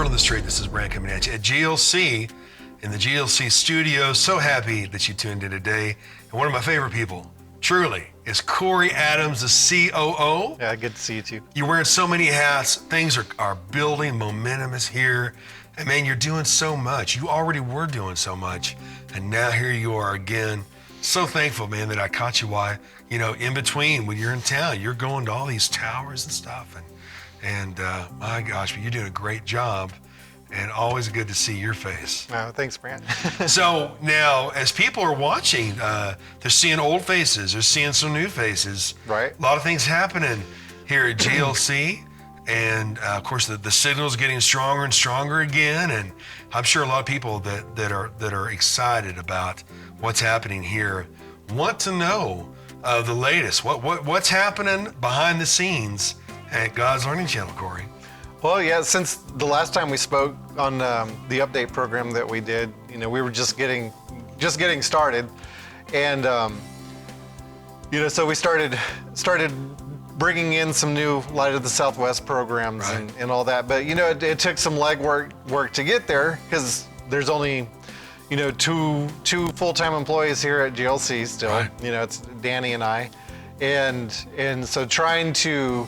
Word on the Street. This is Brant coming at you at GLC, in the GLC studio. So happy that you tuned in today. And one of my favorite people, truly, is Corey Adams, the C.O.O. Yeah, good to see you too. You're wearing so many hats. Things are building. Momentum is here. And man, you're doing so much. You already were doing so much. And now here you are again. So thankful, man, that I caught you while, in between when you're in town. You're going to all these towers and stuff. And my gosh, but you're doing a great job, and always good to see your face. Oh, thanks, Brant. So now, as people are watching, they're seeing old faces, they're seeing some new faces. Right. A lot of things happening here at GLC, and of course, the signal's getting stronger and stronger again. And I'm sure a lot of people that are excited about what's happening here want to know the latest. What's happening behind the scenes at God's Learning Channel, Corey? Well, yeah, since the last time we spoke on the update program that we did, we were just getting started, and so we started bringing in some new Light of the Southwest programs, right, and all that. But it took some legwork to get there, because there's only two full-time employees here at GLC still. Right. It's Danny and I, and so trying to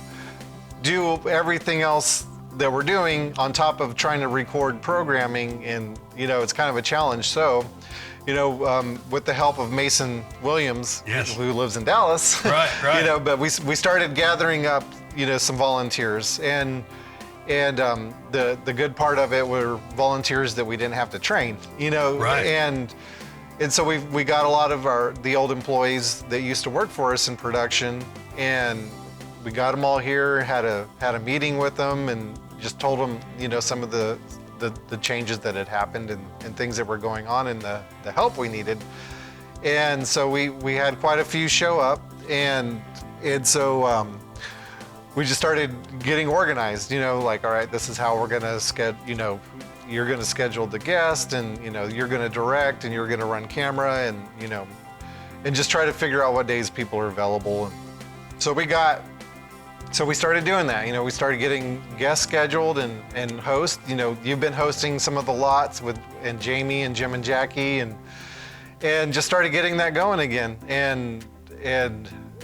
do everything else that we're doing on top of trying to record programming, and it's kind of a challenge. So with the help of Mason Williams, yes, who lives in Dallas, right. But we started gathering up some volunteers, and the good part of it were volunteers that we didn't have to train, right. And so we got a lot of the old employees that used to work for us in production, and we got them all here, had a meeting with them, and just told them, some of the changes that had happened, and things that were going on, and the help we needed. And so we had quite a few show up, and so we just started getting organized, like, all right, this is how we're gonna schedule, you're gonna schedule the guest, and you're gonna direct, and you're gonna run camera, and just try to figure out what days people are available. And so we started doing that. We started getting guests scheduled and host. You've been hosting some of the lots and Jamie and Jim and Jackie, and just started getting that going again. And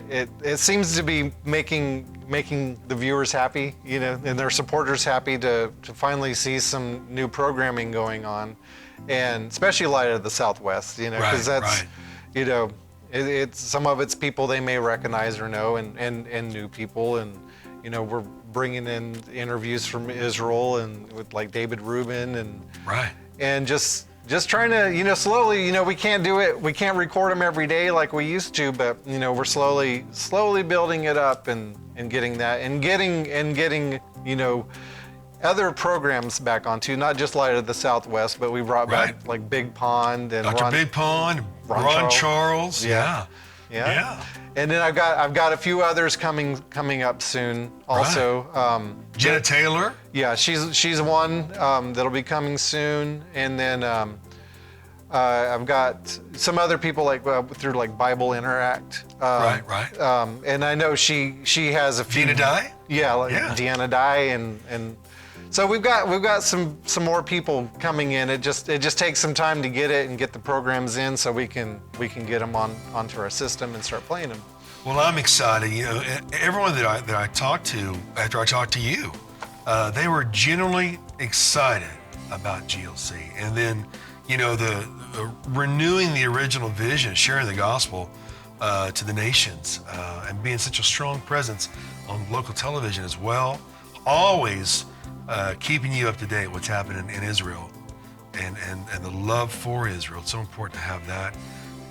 it seems to be making the viewers happy, and their supporters happy to finally see some new programming going on, and especially Light of the Southwest, because that's, right. It's some of it's people they may recognize or know, and new people, and we're bringing in interviews from Israel, and with like David Rubin, and right, and just trying to slowly, we can't do it, we can't record them every day like we used to, but we're slowly building it up, and getting that, and getting other programs back onto, not just Light of the Southwest, but we brought right. back like Big Pond and Dr. Big Pond, Ron Charles. Yeah. And then I've got a few others coming up soon also. Right. Jenna Taylor. Yeah, she's one that'll be coming soon, and then I've got some other people through like Bible Interact. Right. And I know she has a few. Deanna Dye? Yeah, Deanna Dye, and so we've got some more people coming in. It just takes some time to get it and get the programs in, so we can get them onto our system and start playing them. Well, I'm excited. Everyone that I talked to after I talked to you, they were genuinely excited about GLC, and then the renewing the original vision, sharing the gospel to the nations, and being such a strong presence on local television as well. Always keeping you up to date what's happening in Israel, and the love for Israel. It's so important to have that.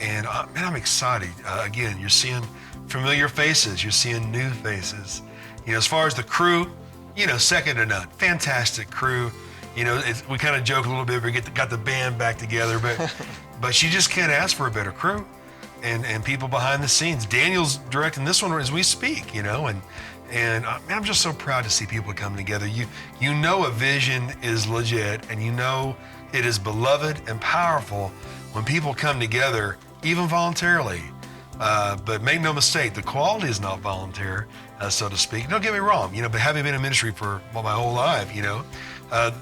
And I'm excited. Again, you're seeing familiar faces. You're seeing new faces. As far as the crew, second to none. Fantastic crew. We kind of joke a little bit. We got the band back together, but you just can't ask for a better crew. And people behind the scenes. Daniel's directing this one as we speak. And I'm just so proud to see people come together. You know a vision is legit, and it is beloved and powerful when people come together, even voluntarily. But make no mistake, the quality is not volunteer, so to speak. Don't get me wrong, but having been in ministry for my whole life,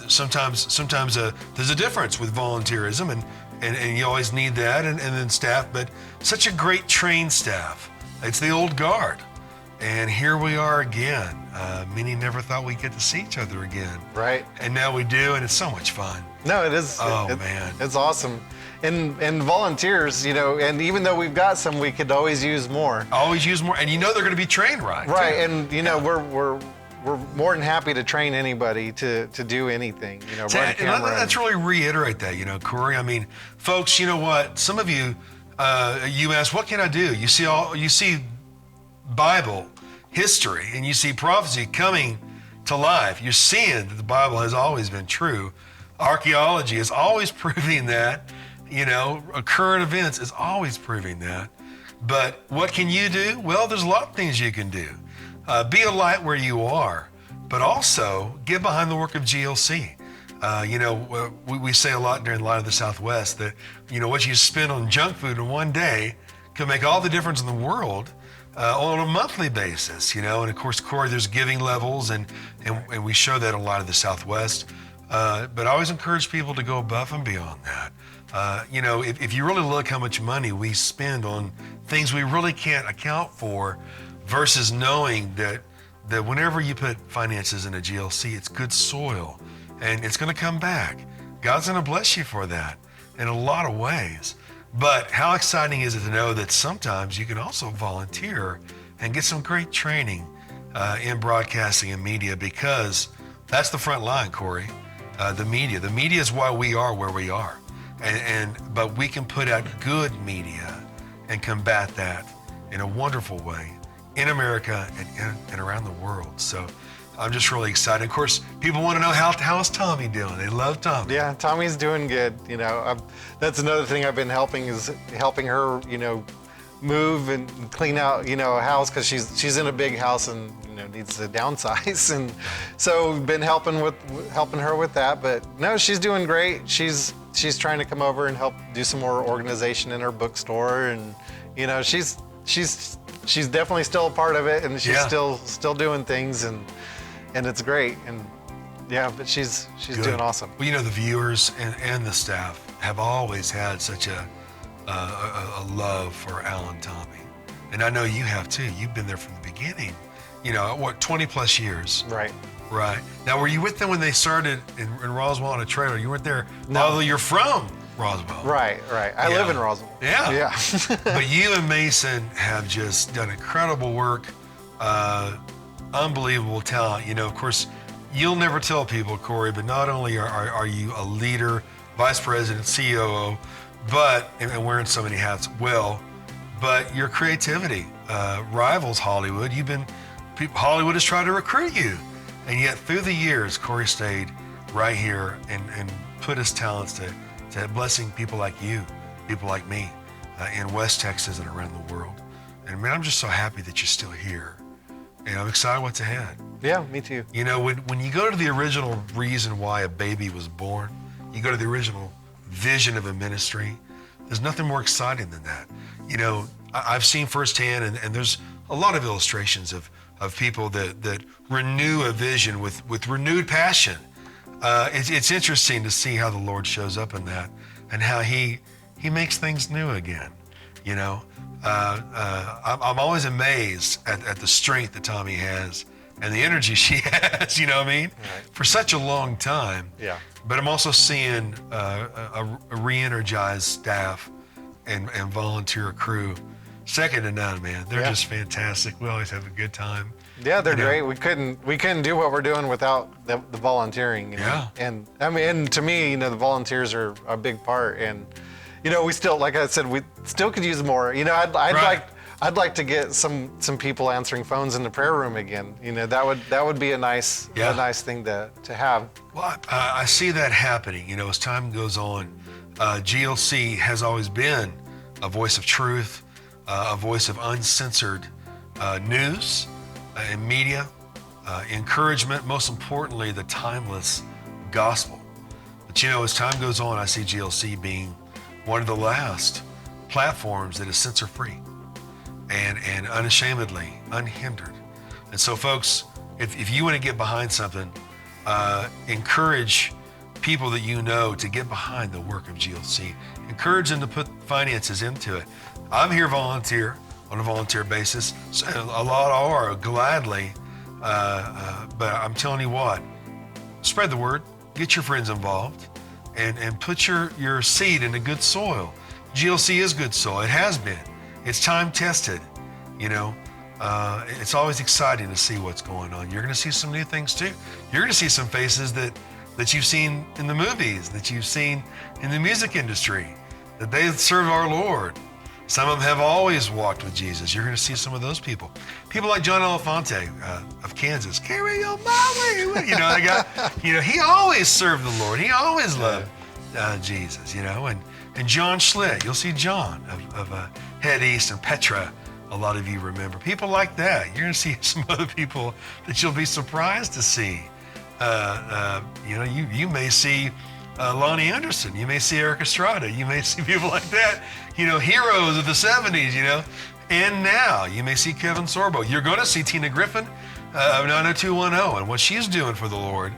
Sometimes there's a difference with volunteerism, and you always need that, and then staff, but such a great trained staff. It's the old guard. And here we are again. Many never thought we'd get to see each other again. Right. And now we do, and it's so much fun. No, it is. Man. It's awesome. And volunteers, and even though we've got some, we could always use more. Always use more, and they're going to be trained right. Right, too. and we're more than happy to train anybody to do anything. Run a camera. Let's really reiterate that, Corey. I mean, folks, you know what? Some of you, you ask, what can I do? You see Bible history, and you see prophecy coming to life. You're seeing that the Bible has always been true. Archaeology is always proving that. Current events is always proving that. But what can you do? Well, there's a lot of things you can do. Be a light where you are, but also get behind the work of GLC. We say a lot during Light of the Southwest that, what you spend on junk food in one day can make all the difference in the world on a monthly basis, And of course, Corey, there's giving levels, and we show that a lot of the Southwest. But I always encourage people to go above and beyond that. If you really look how much money we spend on things we really can't account for, versus knowing that whenever you put finances in a GLC, it's good soil, and it's going to come back. God's going to bless you for that in a lot of ways. But how exciting is it to know that sometimes you can also volunteer and get some great training in broadcasting and media, because that's the front line, Corey. The media is why we are where we are, but we can put out good media and combat that in a wonderful way in America and around the world. So I'm just really excited. Of course, people want to know how is Tommy doing. They love Tommy. Yeah, Tommy's doing good. That's another thing I've been helping her, move and clean out, a house, because she's in a big house and needs to downsize, and so we've been helping her with that. But no, she's doing great. She's trying to come over and help do some more organization in her bookstore, and she's definitely still a part of it, and she's still doing things, and it's great. And yeah, but she's doing awesome. Well, the viewers and the staff have always had such a love for Al and Tommy, and I know you have too. You've been there from the beginning. 20 plus years. Right. Now, were you with them when they started in Roswell on a trailer? You weren't there, no. Although you're from Roswell. Right. I live in Roswell. Yeah. But you and Mason have just done incredible work, unbelievable talent. Of course, you'll never tell people, Corey, but not only are you a leader, vice president, C.O.O., and wearing so many hats, but your creativity rivals Hollywood. Hollywood has tried to recruit you, and yet through the years, Corey stayed right here and put his talents to blessing people like you, people like me, in West Texas and around the world. And man, I'm just so happy that you're still here, and I'm excited what's ahead. Yeah, me too. When you go to the original reason why a baby was born, you go to the original vision of a ministry, there's nothing more exciting than that. I've seen firsthand, and there's a lot of illustrations of people that renew a vision with renewed passion. It's interesting to see how the Lord shows up in that, and how he makes things new again. I'm always amazed at the strength that Tommy has and the energy she has, right. For such a long time. Yeah. But I'm also seeing a re-energized staff and volunteer crew. Second to none, man. They're just fantastic. We always have a good time. Yeah, they're great. We couldn't do what we're doing without the volunteering. Yeah. And and to me, the volunteers are a big part. And we still, like I said, we still could use more. I'd like to get some people answering phones in the prayer room again. That would be a nice thing to have. Well, I see that happening. As time goes on, GLC has always been a voice of truth, a voice of uncensored news and media, encouragement, most importantly, the timeless gospel. But as time goes on, I see GLC being one of the last platforms that is censor-free and unashamedly unhindered. And so, folks, if you want to get behind something, encourage people that you know to get behind the work of GLC. Encourage them to put finances into it. I'm here volunteer on a volunteer basis. So a lot are gladly, but I'm telling you what, spread the word, get your friends involved, and put your seed into good soil. GLC is good soil. It has been. It's time tested. It's always exciting to see what's going on. You're going to see some new things too. You're going to see some faces that you've seen in the movies, that you've seen in the music industry, that they serve our Lord. Some of them have always walked with Jesus. You're going to see some of those people. People like John Elefante of Kansas. Carry your mommy. That guy, he always served the Lord. He always loved Jesus, And John Schlitt, you'll see John of Head East and Petra. A lot of you remember. People like that. You're going to see some other people that you'll be surprised to see. You may see Lonnie Anderson. You may see Eric Estrada. You may see people like that. Heroes of the 70s, And now you may see Kevin Sorbo. You're going to see Tina Griffin of 90210 and what she's doing for the Lord.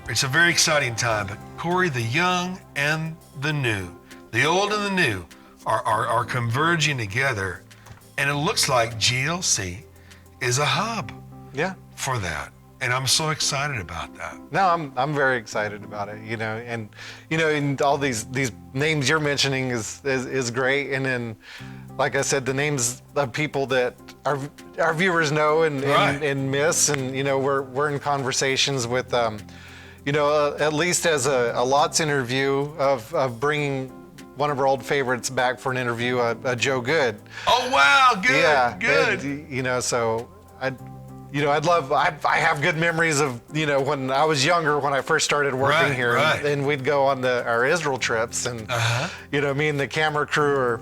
It's a very exciting time. But Corey, the young and the new, the old and the new are converging together. And it looks like GLC is a hub for that. And I'm so excited about that. No, I'm very excited about it, and all these names you're mentioning is great. And then, like I said, the names of people that our viewers know and miss, and we're in conversations with at least as a Lots interview of bringing one of our old favorites back for an interview, Joe Good. Oh wow, good, yeah, good. And, so I have good memories of, when I was younger, when I first started working here, and we'd go on our Israel trips, and, me and the camera crew are,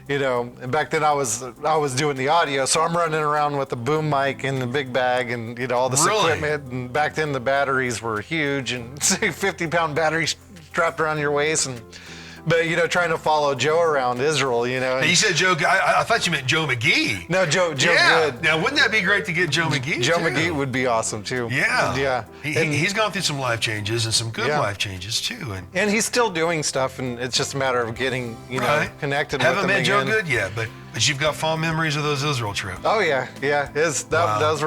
and back then I was doing the audio, so I'm running around with the boom mic and the big bag and, all this equipment, and back then the batteries were huge, and 50-pound batteries strapped around your waist, but trying to follow Joe around Israel, And you said Joe. I thought you meant Joe McGee. No, Joe Good. Now, wouldn't that be great to get Joe McGee? Joe McGee would be awesome too. Yeah. He's gone through some life changes and some good life changes too, and he's still doing stuff, and it's just a matter of getting connected. Haven't with him met Joe again. Good yet, but you've got fond memories of those Israel trips. Oh yeah. Those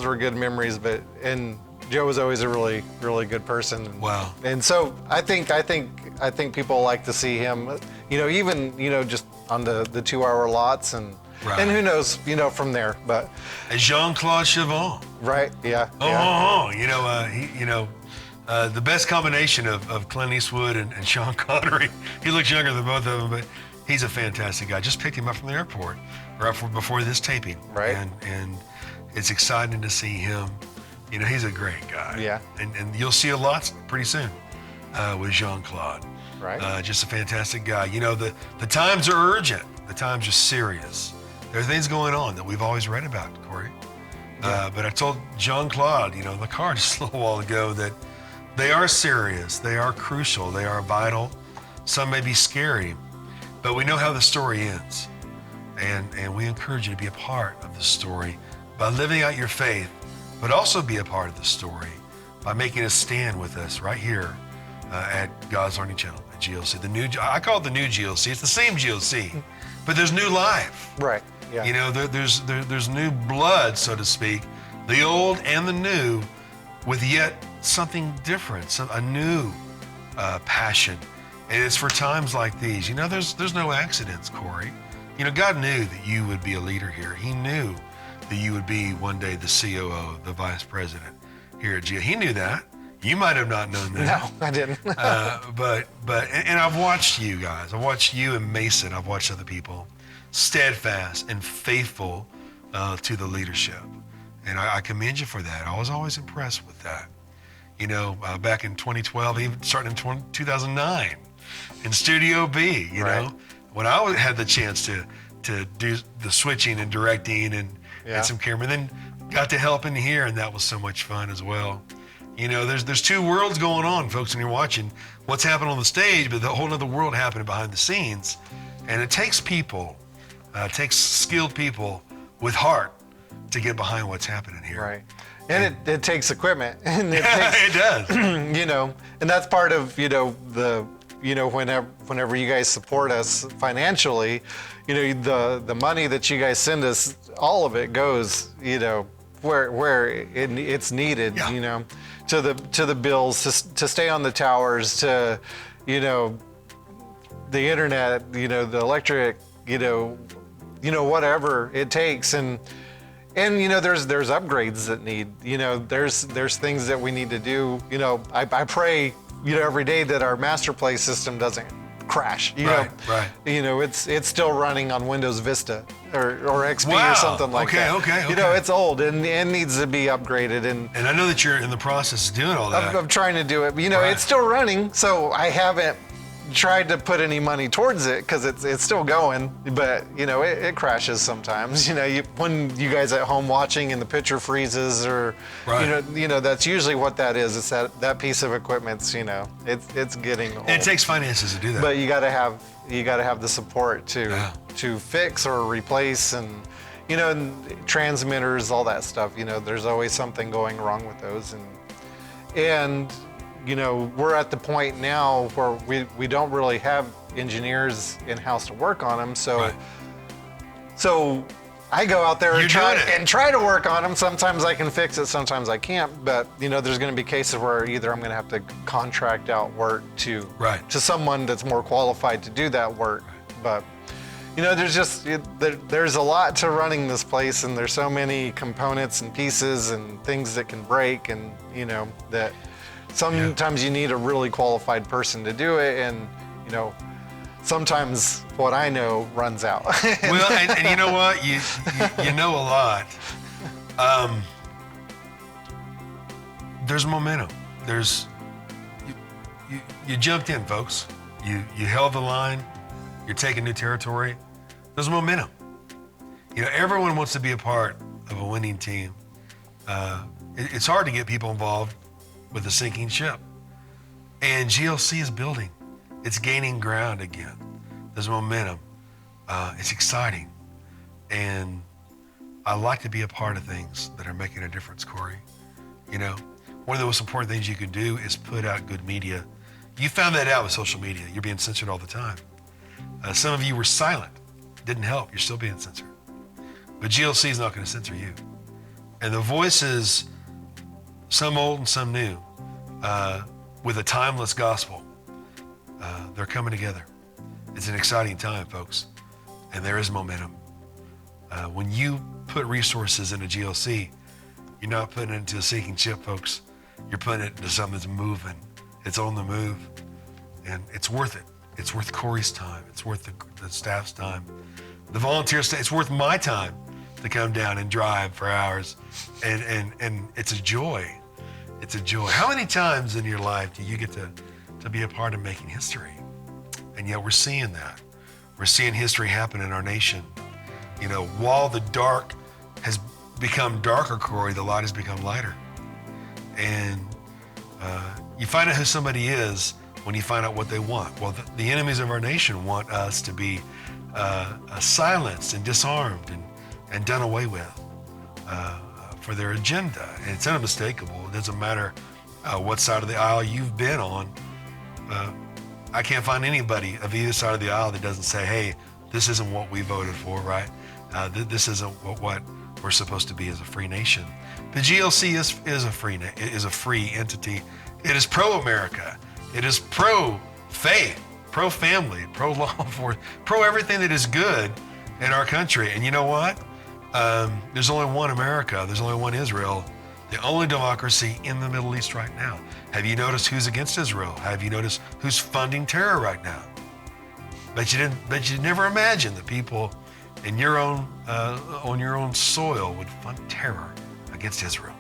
were good memories, and Joe was always a really, really good person. Wow. And so I think people like to see him, even, just on the 2-hour lots, and who knows, from there. But Jean-Claude Chavon. Right. Yeah. The best combination of Clint Eastwood and Sean Connery. He looks younger than both of them, but he's a fantastic guy. Just picked him up from the airport before this taping. Right. And it's exciting to see him. He's a great guy. Yeah. And you'll see a lot pretty soon with Jean-Claude. Right. Just a fantastic guy. The times are urgent. The times are serious. There are things going on that we've always read about, Corey. Yeah. But I told Jean-Claude, in the car just a little while ago, that they are serious. They are crucial. They are vital. Some may be scary, but we know how the story ends. And we encourage you to be a part of the story by living out your faith, but also be a part of the story by making a stand with us right here at God's Learning Channel at GLC. I call it the new GLC. It's the same GLC, but there's new life. Right. Yeah. There's new blood, so to speak, the old and the new, with yet something different, a new passion, and it's for times like these. There's no accidents, Corey. God knew that you would be a leader here. He knew that you would be one day the C.O.O., the vice president here at GLC. He knew that. You might have not known that. No, I didn't. And I've watched you guys. I've watched you and Mason. I've watched other people steadfast and faithful to the leadership. And I commend you for that. I was always impressed with that. Back in 2012, even starting in 2009 in Studio B, when I had the chance to do the switching and directing and some camera, then got to help in here, and that was so much fun as well. There's two worlds going on, folks, when you're watching what's happening on the stage, but the whole other world happening behind the scenes. And it takes people, it takes skilled people with heart right. get behind what's happening here. Right. And it takes equipment. And it takes, It does. And that's part of, whenever you guys support us financially, the money that you guys send us, all of it goes, where it's needed, Yeah. to the bills, to stay on the towers, to, the internet, the electric, whatever it takes. And there's upgrades that need, there's things that we need to do. I pray, every day that our master play system doesn't crash. Right. It's still running on Windows Vista or XP Wow. or something like that. Okay. It's old and needs to be upgraded. And I know that you're in the process of doing all that. I'm trying to do it. But, Right. it's still running, so I haven't tried to put any money towards it because it's still going, but it crashes sometimes. When you guys at home watching and the picture freezes, or Right. that's usually what that is. It's that piece of equipment's it's getting old. And it takes finances to do that. But you got to have the support to fix or replace, and and transmitters, all that stuff. There's always something going wrong with those, and we're at the point now where we don't really have engineers in-house to work on them. So, Right. so I go out there You're doing it. and try to work on them. Sometimes I can fix it, sometimes I can't. But there's going to be cases where either I'm going to have to contract out work to someone that's more qualified to do that work. But there's a lot to running this place, and there's so many components and pieces and things that can break, and that. Sometimes you need a really qualified person to do it, and sometimes what I know runs out. Well, and you know what? You know a lot. There's momentum. You jumped in, folks. You held the line. You're taking new territory. There's momentum. Everyone wants to be a part of a winning team. It's hard to get people involved with a sinking ship. And GLC is building. It's gaining ground again. There's momentum. It's exciting. And I like to be a part of things that are making a difference, Corey. One of the most important things you can do is put out good media. You found that out with social media. You're being censored all the time. Some of you were silent. Didn't help. You're still being censored. But GLC is not going to censor you. And the voices, some old and some new, with a timeless gospel, they're coming together. It's an exciting time, folks, and there is momentum. When you put resources into GLC, you're not putting it into a sinking ship, folks. You're putting it into something that's moving. It's on the move, and it's worth it. It's worth Corey's time. It's worth the staff's time. The volunteer staff, it's worth my time to come down and drive for hours, and it's a joy. It's a joy. How many times in your life do you get to be a part of making history? And yet we're seeing that. We're seeing history happen in our nation. While the dark has become darker, Corey, the light has become lighter. And you find out who somebody is when you find out what they want. Well, the enemies of our nation want us to be silenced and disarmed and done away with for their agenda. And it's unmistakable. It doesn't matter what side of the aisle you've been on. I can't find anybody of either side of the aisle that doesn't say, hey, this isn't what we voted for, right? This isn't what we're supposed to be as a free nation. The GLC is a free entity. It is pro-America. It is pro-faith, pro-family, pro-law enforcement, pro-everything that is good in our country. And you know what? There's only one America. There's only one Israel, the only democracy in the Middle East right now. Have you noticed who's against Israel? Have you noticed who's funding terror right now? Bet you never imagined that people in your own on your own soil would fund terror against Israel.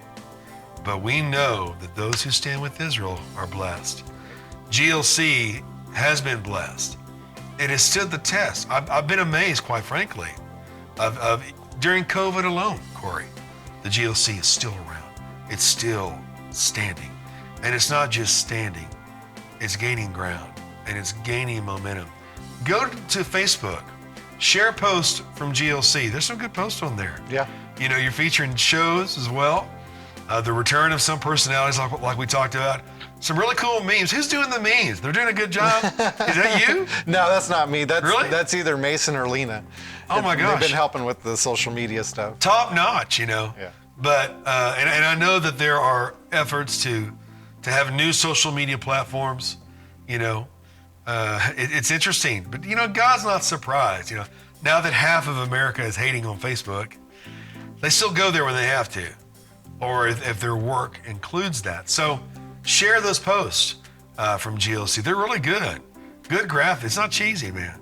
But we know that those who stand with Israel are blessed. GLC has been blessed. It has stood the test. I've been amazed, quite frankly, of during COVID alone, Corey, the GLC is still around. It's still standing. And it's not just standing, it's gaining ground and it's gaining momentum. Go to Facebook, share a post from GLC. There's some good posts on there. Yeah. You know, you're featuring shows as well. The return of some personalities like we talked about. Some really cool memes. Who's doing the memes? They're doing a good job. Is that you? No, that's not me. Really? That's either Mason or Lena. Oh my gosh. They've been helping with the social media stuff. Top notch, you know. Yeah. But and I know that there are efforts to have new social media platforms. You know, it's interesting. But you know, God's not surprised. You know, now that half of America is hating on Facebook, they still go there when they have to, or if their work includes that. So share those posts from GLC. They're really good. Good graphics. It's not cheesy, man.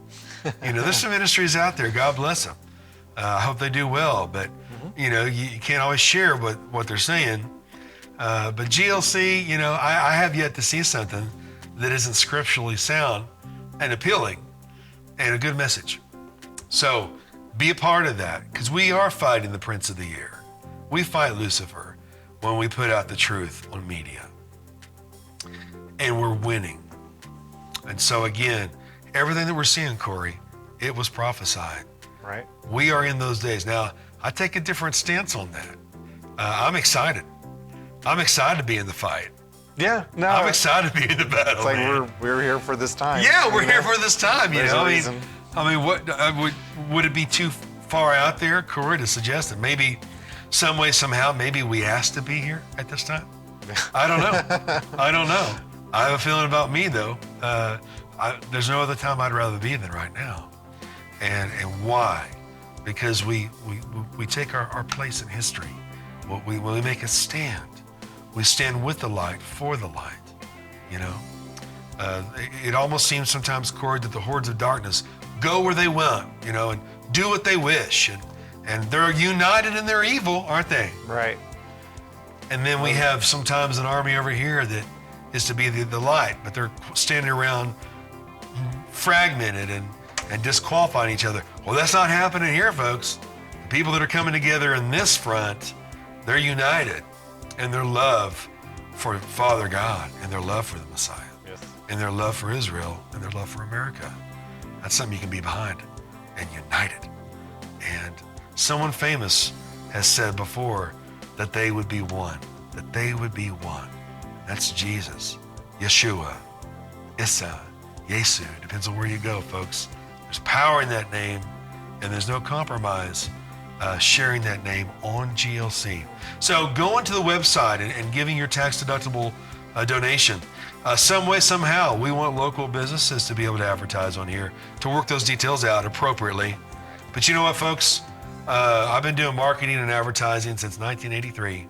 You know, there's some ministries out there. God bless them. I hope they do well. But, you know, you can't always share what they're saying. But GLC, you know, I have yet to see something that isn't scripturally sound and appealing and a good message. So be a part of that, because we are fighting the prince of the air. We fight Lucifer when we put out the truth on media. And we're winning. And so again, everything that we're seeing, Corey, it was prophesied. Right. We are in those days. Now, I take a different stance on that. I'm excited. I'm excited to be in the fight. Yeah, no. I'm excited to be in the battle. It's like man. we're here for this time. Yeah, we're here for this time. You There's know, a reason. I mean, what would it be too far out there, Corey, to suggest that maybe some way, somehow, maybe we asked to be here at this time? I don't know. I don't know. I have a feeling about me though. There's no other time I'd rather be than right now. And why? Because we take our place in history. When we make a stand, we stand with the light, for the light. You know, it almost seems sometimes, Corey, that the hordes of darkness go where they want, you know, and do what they wish, and they're united in their evil, aren't they? Right. And then we have sometimes an army over here that is to be the light, but they're standing around fragmented and disqualifying each other. Well, that's not happening here, folks. The people that are coming together in this front, they're united in their love for Father God, and their love for the Messiah, Yes. and their love for Israel, and their love for America. That's something you can be behind and united. And someone famous has said before that they would be one, that they would be one. That's Jesus, Yeshua, Issa, Yesu. Depends on where you go, folks. There's power in that name, and there's no compromise sharing that name on GLC. So going to the website and giving your tax-deductible donation. Some way, somehow, we want local businesses to be able to advertise on here, to work those details out appropriately. But you know what, folks? I've been doing marketing and advertising since 1983.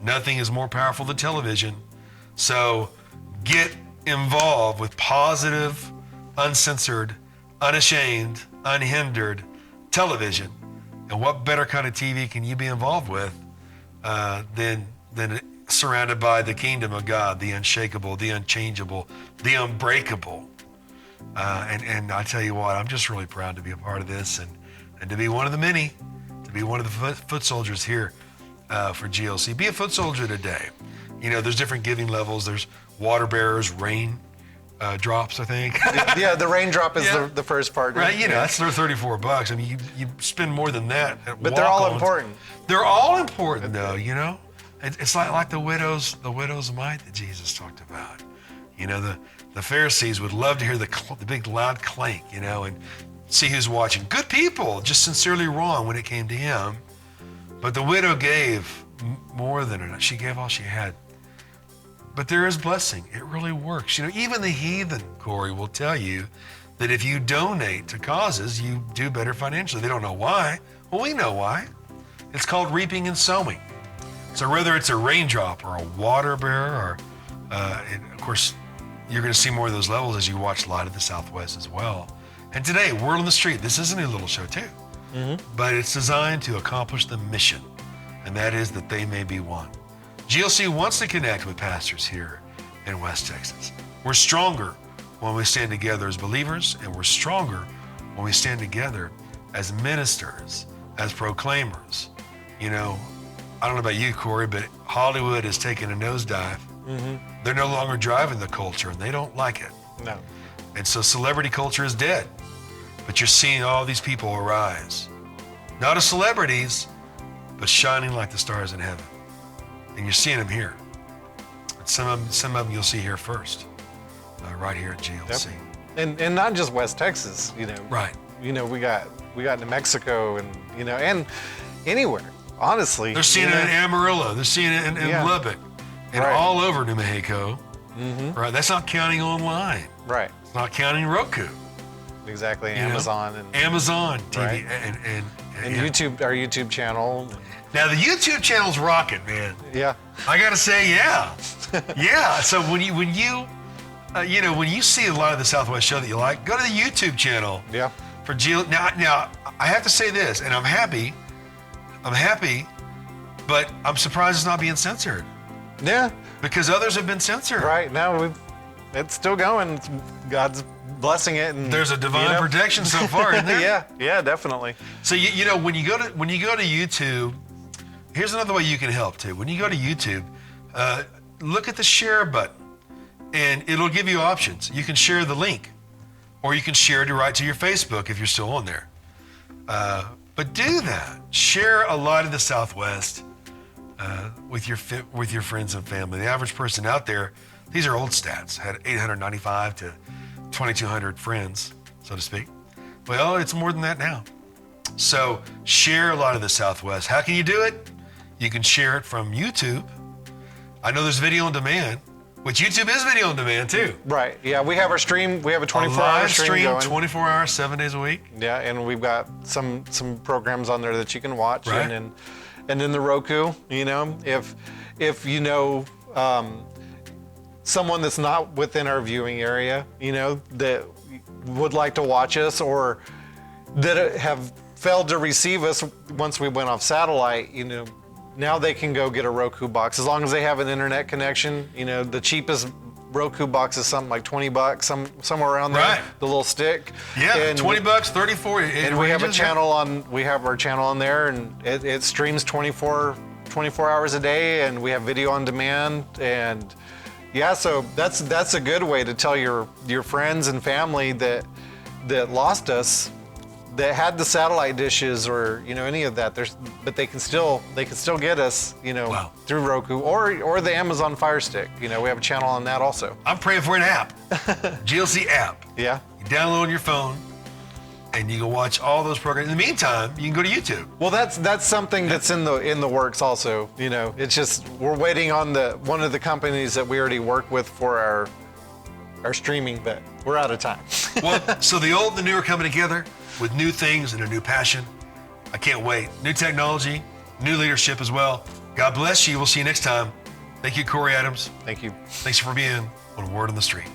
Nothing is more powerful than television. So get involved with positive, uncensored, unashamed, unhindered television. And what better kind of TV can you be involved with than surrounded by the kingdom of God, the unshakable, the unchangeable, the unbreakable. And I tell you what, I'm just really proud to be a part of this and to be one of the many, to be one of the foot soldiers here for GLC. Be a foot soldier today. You know, there's different giving levels. There's water bearers, rain drops, I think. Yeah, the raindrop is Yeah. the first part. Right, you know, Yeah. that's their $34. I mean, you spend more than that at But they're all walk-ons. important. They're all important, though. You know, it's like the widow's mite that Jesus talked about. You know, the Pharisees would love to hear the big loud clank, you know, and see who's watching. Good people, just sincerely wrong when it came to him. But the widow gave more than enough. She gave all she had. But there is blessing. It really works. You know, even the heathen, Corey, will tell you that if you donate to causes, you do better financially. They don't know why. Well, we know why. It's called reaping and sowing. So whether it's a raindrop or a water bearer, or of course, you're going to see more of those levels as you watch Light of the Southwest as well. And today, Word on the Street, this is a new little show too. But it's designed to accomplish the mission, and that is that they may be one. GLC wants to connect with pastors here in West Texas. We're stronger when we stand together as believers, and we're stronger when we stand together as ministers, as proclaimers. You know, I don't know about you, Corey, but Hollywood has taken a nosedive. They're no longer driving the culture, and they don't like it. No. And so celebrity culture is dead. But you're seeing all these people arise. Not as celebrities, but shining like the stars in heaven. And you're seeing them here. Some of them you'll see here first, right here at GLC. Yep. And not just West Texas, Right. We got New Mexico and anywhere. Honestly, they're seeing it in Amarillo. They're seeing it in Lubbock, and all over New Mexico. Mm-hmm. Right. That's not counting online. Right. It's not counting Roku. Exactly. Amazon and Amazon TV right. and YouTube, our YouTube channel. Now the YouTube channel's rocking, man. Yeah. I gotta say, yeah. So when you see a lot of the Southwest show that you like, go to the YouTube channel. Yeah. For GL. Now I have to say this, and I'm happy, but I'm surprised it's not being censored. Yeah. Because others have been censored. Right now, it's still going. God's blessing it, and there's a divine protection so far, isn't there? Yeah, definitely. So when you go to YouTube, here's another way you can help too. When you go to YouTube, look at the share button, and it'll give you options. You can share the link, or you can share it right to your Facebook if you're still on there. But do that. Share a lot of the Southwest with your friends and family. The average person out there, these are old stats, had 895 to 2,200 friends, so to speak. Well, it's more than that now. So share a lot of the Southwest. How can you do it? You can share it from YouTube. I know there's video on demand, which YouTube is video on demand too. Right. Yeah, we have our stream. We have a 24-hour stream going. 24 hours, 7 days a week. Yeah, and we've got some programs on there that you can watch. Right. And then the Roku. If someone that's not within our viewing area, that would like to watch us or that have failed to receive us once we went off satellite, now they can go get a Roku box as long as they have an internet connection. The cheapest Roku box is something like $20, somewhere around there. Right. The little stick. Yeah, and $20, 34. And we have a channel on. We have our channel on there, and it streams 24 hours a day, and we have video on demand. And yeah, so that's a good way to tell your friends and family that lost us, that had the satellite dishes or any of that. But they can still get us Wow. through Roku or the Amazon Fire Stick. We have a channel on that also. I'm praying for an app, GLC app. Yeah. You download on your phone, and you can watch all those programs. In the meantime, you can go to YouTube. Well, that's something that's in the works also. It's just we're waiting on one of the companies that we already work with for our streaming, but we're out of time. Well, so the old and the new are coming together with new things and a new passion. I can't wait. New technology, new leadership as well. God bless you. We'll see you next time. Thank you, Corey Adams. Thank you. Thanks for being on Word on the Street.